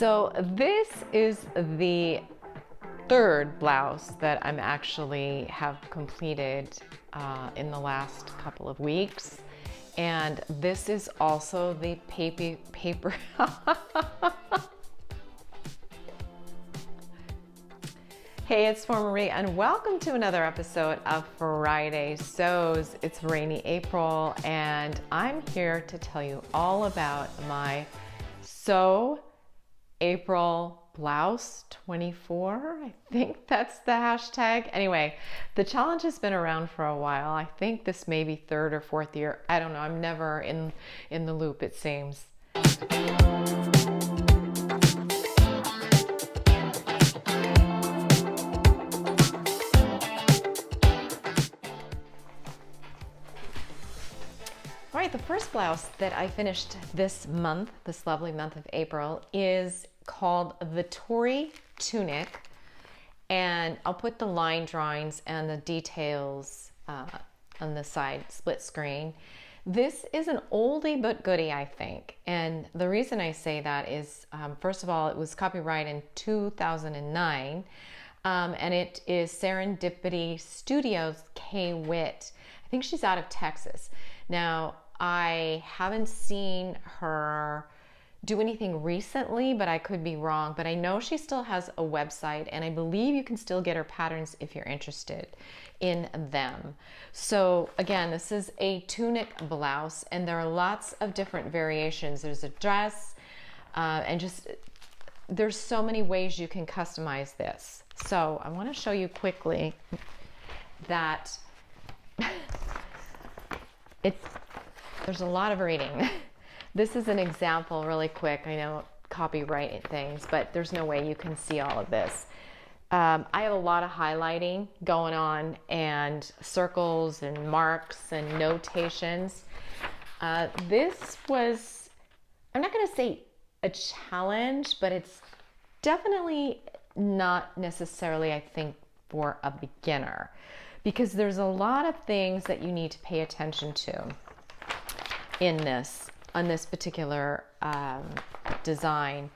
So this is the third blouse that I'm actually have completed in the last couple of weeks. And this is also the paper. Hey, it's Marie, and welcome to another episode of Friday Sews. It's rainy April, and I'm here to tell you all about my Sew April blouse 24. I think that's the hashtag. Anyway, the challenge has been around for a while. I think this may be third or fourth year. I don't know. I'm never in the loop, it seems. All right, the first blouse that I finished this month, this lovely month of April, is called the Torii Tunic, and I'll put the line drawings and the details on the side split screen. This is an oldie but goodie, I think, and the reason I say that is, first of all, it was copyrighted in 2009, and it is Serendipity Studios K. Witt. I think she's out of Texas. Now, I haven't seen her do anything recently, but I could be wrong. But I know she still has a website, and I believe you can still get her patterns if you're interested in them. So again, this is a tunic blouse, and there are lots of different variations. There's a dress, and just there's so many ways you can customize this. So I want to show you quickly that there's a lot of reading. This is an example really quick. I know copyright things, but there's no way you can see all of this. I have a lot of highlighting going on and circles and marks and notations. This was, I'm not going to say a challenge, but it's definitely not necessarily, I think, for a beginner, because there's a lot of things that you need to pay attention to on this particular design.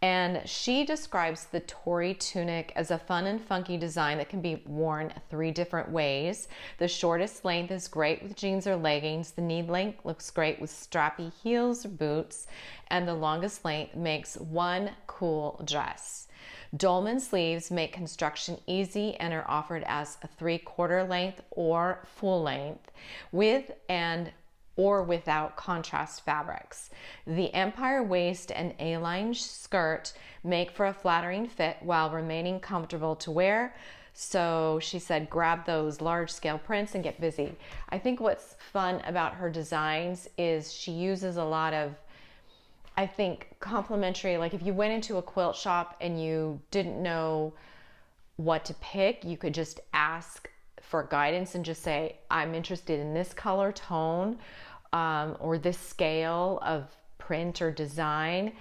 And she describes the Torii tunic as a fun and funky design that can be worn 3 different ways. The shortest length is great with jeans or leggings. The knee length looks great with strappy heels or boots. And the longest length makes one cool dress. Dolman sleeves make construction easy and are offered as a 3/4 length or full length with or without contrast fabrics. The empire waist and A-line skirt make for a flattering fit while remaining comfortable to wear. So she said, grab those large scale prints and get busy. I think what's fun about her designs is she uses a lot of, I think, complementary, like if you went into a quilt shop and you didn't know what to pick, you could just ask for guidance and just say, I'm interested in this color tone, or this scale of print or design.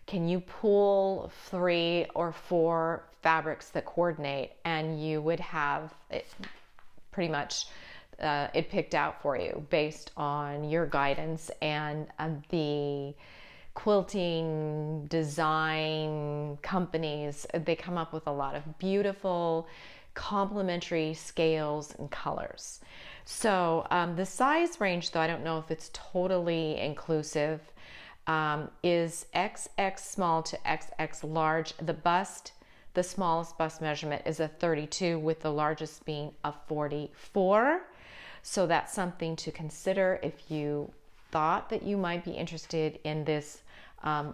Can you pull 3 or 4 fabrics that coordinate? And you would have it pretty much it picked out for you based on your guidance and the quilting design companies. They come up with a lot of beautiful complementary scales and colors. So the size range, though I don't know if it's totally inclusive, is XX small to XX large. The smallest bust measurement is a 32, with the largest being a 44. So that's something to consider if you thought that you might be interested in this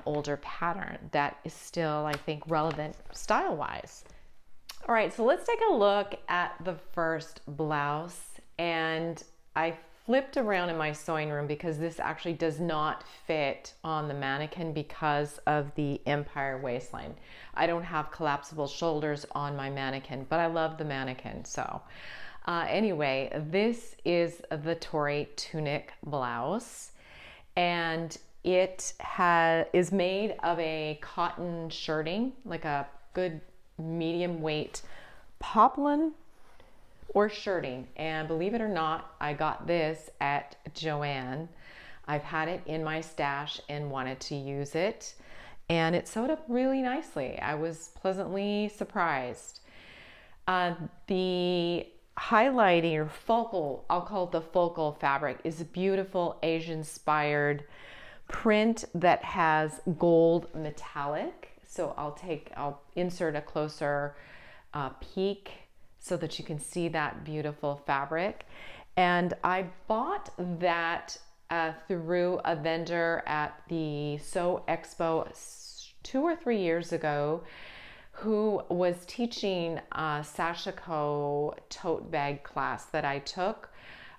older pattern that is still, I think, relevant style-wise. All right, so let's take a look at the first blouse. And I flipped around in my sewing room because this actually does not fit on the mannequin because of the empire waistline. I don't have collapsible shoulders on my mannequin, but I love the mannequin. So anyway, this is the Torii tunic blouse, and it is made of a cotton shirting, like a good medium weight poplin or shirting. And believe it or not, I got this at Joann. I've had it in my stash and wanted to use it. and it sewed up really nicely. I was pleasantly surprised. The highlighting or focal, I'll call it the focal fabric, is a beautiful Asian-inspired print that has gold metallic. So I'll insert a closer peek so that you can see that beautiful fabric. And I bought that through a vendor at the Sew Expo 2 or 3 years ago, who was teaching a Sashiko tote bag class that I took.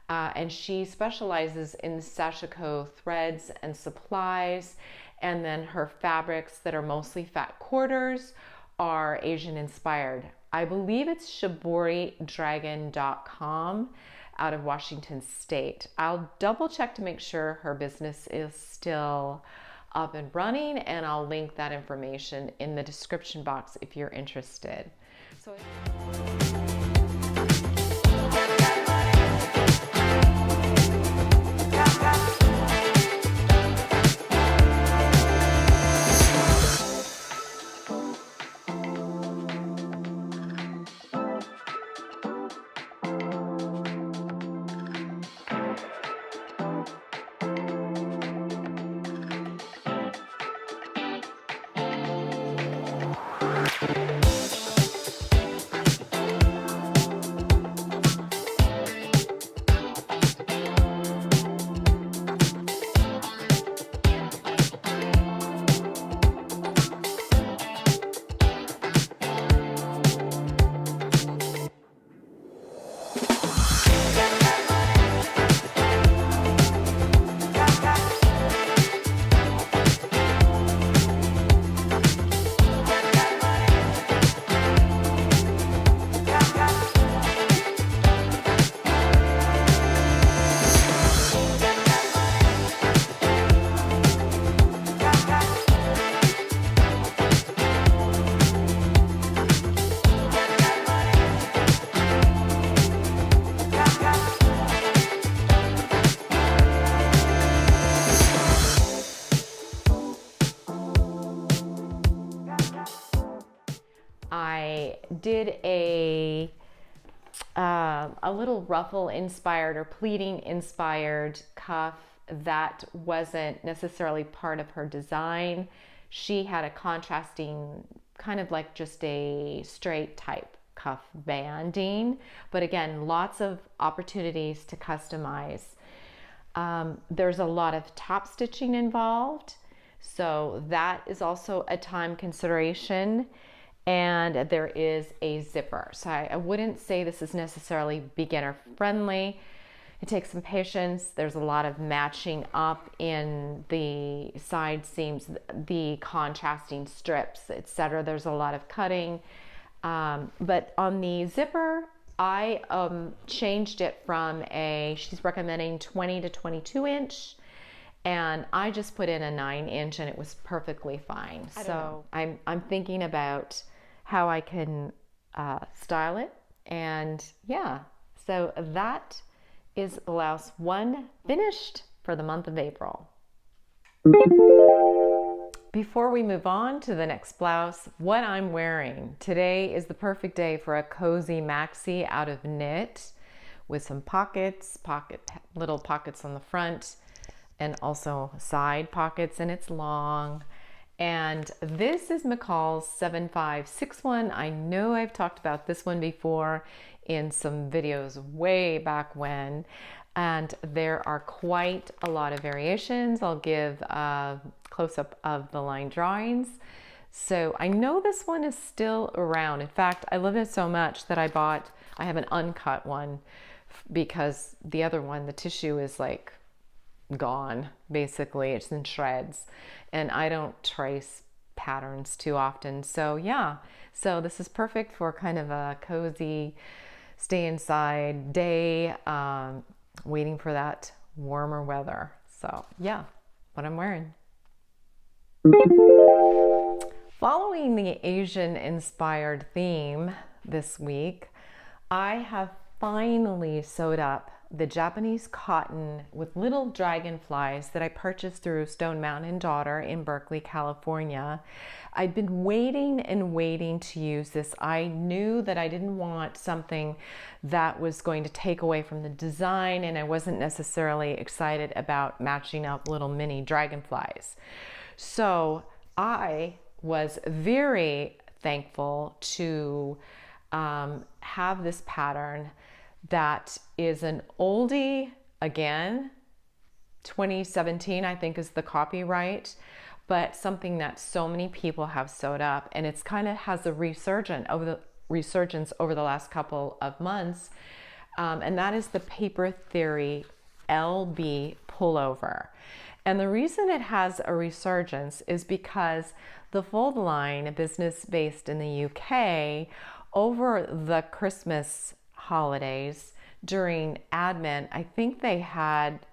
And she specializes in Sashiko threads and supplies. And then her fabrics that are mostly fat quarters are Asian inspired. I believe it's ShiboriDragon.com out of Washington State. I'll double check to make sure her business is still up and running, and I'll link that information in the description box if you're interested. I did a little ruffle inspired or pleating inspired cuff that wasn't necessarily part of her design. She had a contrasting, kind of like just a straight type cuff banding, but again, lots of opportunities to customize. There's a lot of top stitching involved, so that is also a time consideration. And there is a zipper. So I wouldn't say this is necessarily beginner friendly. It takes some patience. There's a lot of matching up in the side seams, the contrasting strips, etc. There's a lot of cutting. But on the zipper, I changed it from she's recommending 20 to 22 inch. And I just put in a 9 inch and it was perfectly fine. So I'm thinking about how I can style it. And yeah, so that is blouse 1 finished for the month of April. Before we move on to the next blouse, what I'm wearing. Today is the perfect day for a cozy maxi out of knit with some pockets, little pockets on the front, and also side pockets, and it's long. And this is McCall's 7561. I know I've talked about this one before in some videos way back when, and there are quite a lot of variations. I'll give a close-up of the line drawings. So I know this one is still around. In fact, I love it so much that I have an uncut one because the other one, the tissue is like gone, basically. It's in shreds, and I don't trace patterns too often. So yeah, so this is perfect for kind of a cozy stay inside day, waiting for that warmer weather. So yeah, what I'm wearing. Following the Asian inspired theme this week, I have finally sewed up the Japanese cotton with little dragonflies that I purchased through Stonemountain daughter in Berkeley, California. I'd been waiting and waiting to use this. I knew that I didn't want something that was going to take away from the design, and I wasn't necessarily excited about matching up little mini dragonflies. So I was very thankful to have this pattern that is an oldie. Again, 2017 I think is the copyright, but something that so many people have sewed up, and it's kind of has a resurgence over the last couple of months, and that is the Paper Theory LBPullover. And the reason it has a resurgence is because the Foldline, a business based in the UK, over the Christmas holidays during Advent, I think they had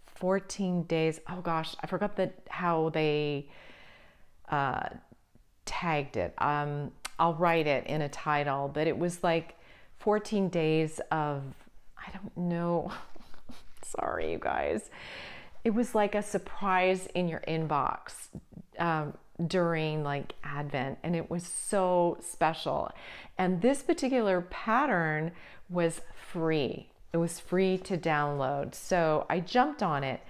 14 days. Oh gosh, I forgot how they tagged it. I'll write it in a title, but it was like 14 days of, I don't know. Sorry, you guys. It was like a surprise in your inbox during like Advent, and it was so special. And this particular pattern was free. It was free to download. So I jumped on it.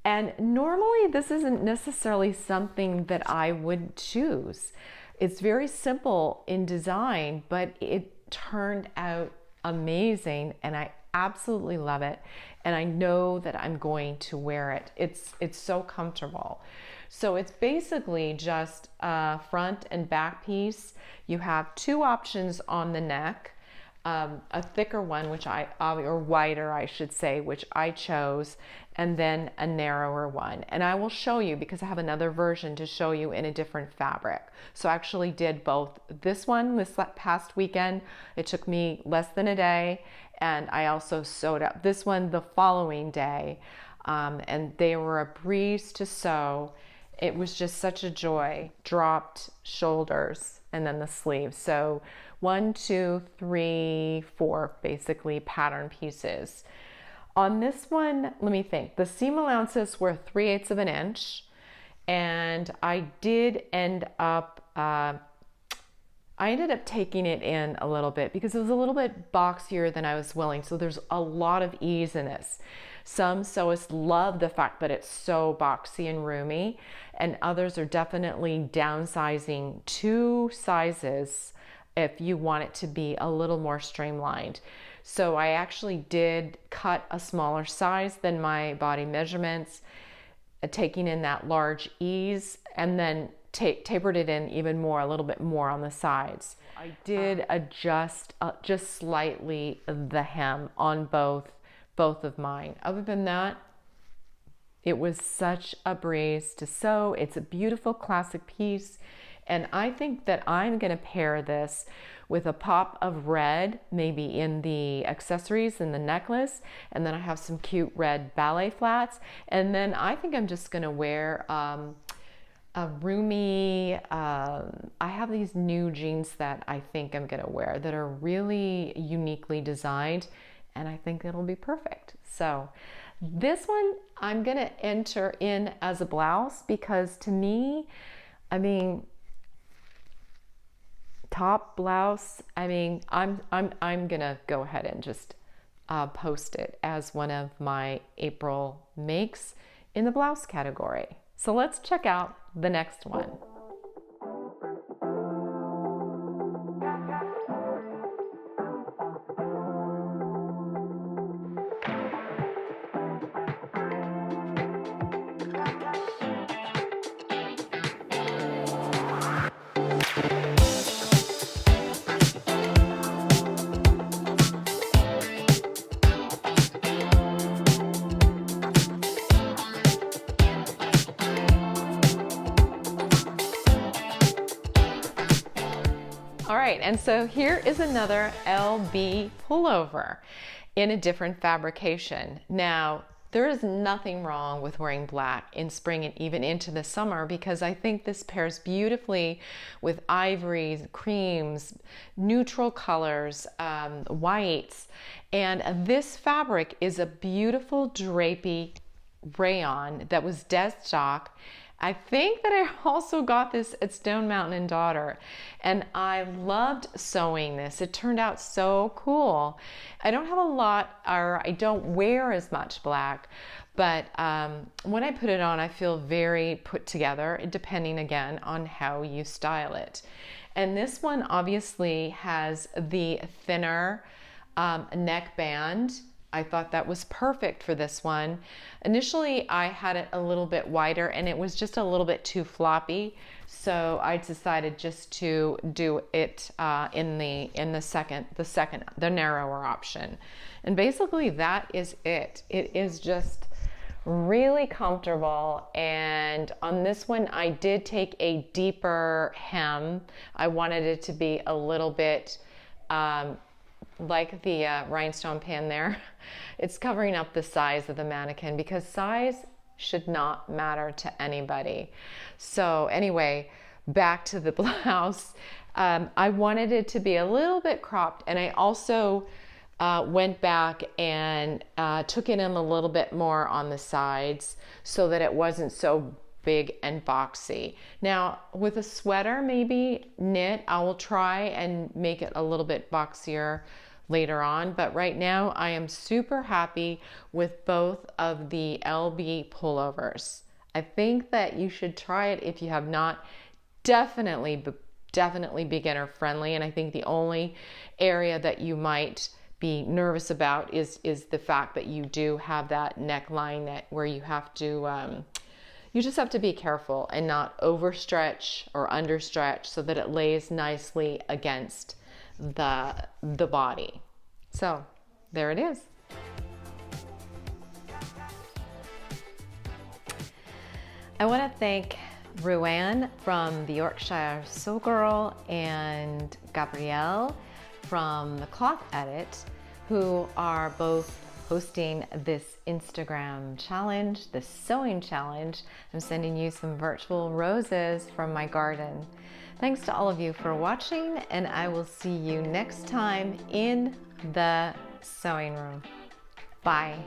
And normally this isn't necessarily something that I would choose. It's very simple in design, but it turned out amazing, and I absolutely love it. And I know that I'm going to wear it. It's so comfortable. So it's basically just a front and back piece. You have two options on the neck, a thicker one, or wider, I should say, which I chose, and then a narrower one. And I will show you, because I have another version to show you in a different fabric. So I actually did both. This one, this past weekend, it took me less than a day. And I also sewed up this one the following day. And they were a breeze to sew. It was just such a joy. Dropped shoulders and then the sleeves. So 1, 2, 3, 4 basically pattern pieces. On this one, let me think. The seam allowances were 3/8 of an inch, and I did end up taking it in a little bit because it was a little bit boxier than I was willing. So there's a lot of ease in this. Some sewists love the fact that it's so boxy and roomy, and others are definitely downsizing 2 sizes if you want it to be a little more streamlined. So I actually did cut a smaller size than my body measurements, taking in that large ease, and then tapered it in even more, a little bit more on the sides. I did adjust just slightly the hem on both of mine. Other than that, it was such a breeze to sew. It's a beautiful classic piece, and I think that I'm gonna pair this with a pop of red, maybe in the accessories and the necklace, and then I have some cute red ballet flats, and then I think I'm just gonna wear a roomy, I have these new jeans that I think I'm gonna wear that are really uniquely designed, and I think it'll be perfect. So this one I'm gonna enter in as a blouse, because to me, I mean, top blouse, I mean, I'm gonna go ahead and just post it as one of my April makes in the blouse category. So let's check out the next one. All right, and so here is another LB pullover in a different fabrication. Now, there is nothing wrong with wearing black in spring and even into the summer, because I think this pairs beautifully with ivories, creams, neutral colors, whites. And this fabric is a beautiful drapey rayon that was dead stock. I think that I also got this at Stonemountain and Daughter, and I loved sewing this. It turned out so cool. I don't have a lot, or I don't wear as much black, but when I put it on, I feel very put together, depending again on how you style it. And this one obviously has the thinner neck band. I thought that was perfect for this one. Initially, I had it a little bit wider and it was just a little bit too floppy. So I decided just to do it in the narrower option. And basically that is it. It is just really comfortable. And on this one, I did take a deeper hem. I wanted it to be a little bit like the rhinestone pin there. It's covering up the size of the mannequin, because size should not matter to anybody. So anyway, back to the blouse. I wanted it to be a little bit cropped, and I also went back and took it in a little bit more on the sides so that it wasn't so big and boxy. Now with a sweater, maybe knit, I will try and make it a little bit boxier later on, but right now I am super happy with both of the LB pullovers. I think that you should try it if you have not. Definitely beginner friendly, and I think the only area that you might be nervous about is the fact that you do have that neckline that where you have to you just have to be careful and not overstretch or understretch so that it lays nicely against the body. So there it is. I want to thank Ruan from the Yorkshire Sew Girl and Gabrielle from the Cloth Edit, who are both hosting this Instagram challenge, this sewing challenge. I'm sending you some virtual roses from my garden. Thanks to all of you for watching, and I will see you next time in the sewing room. Bye.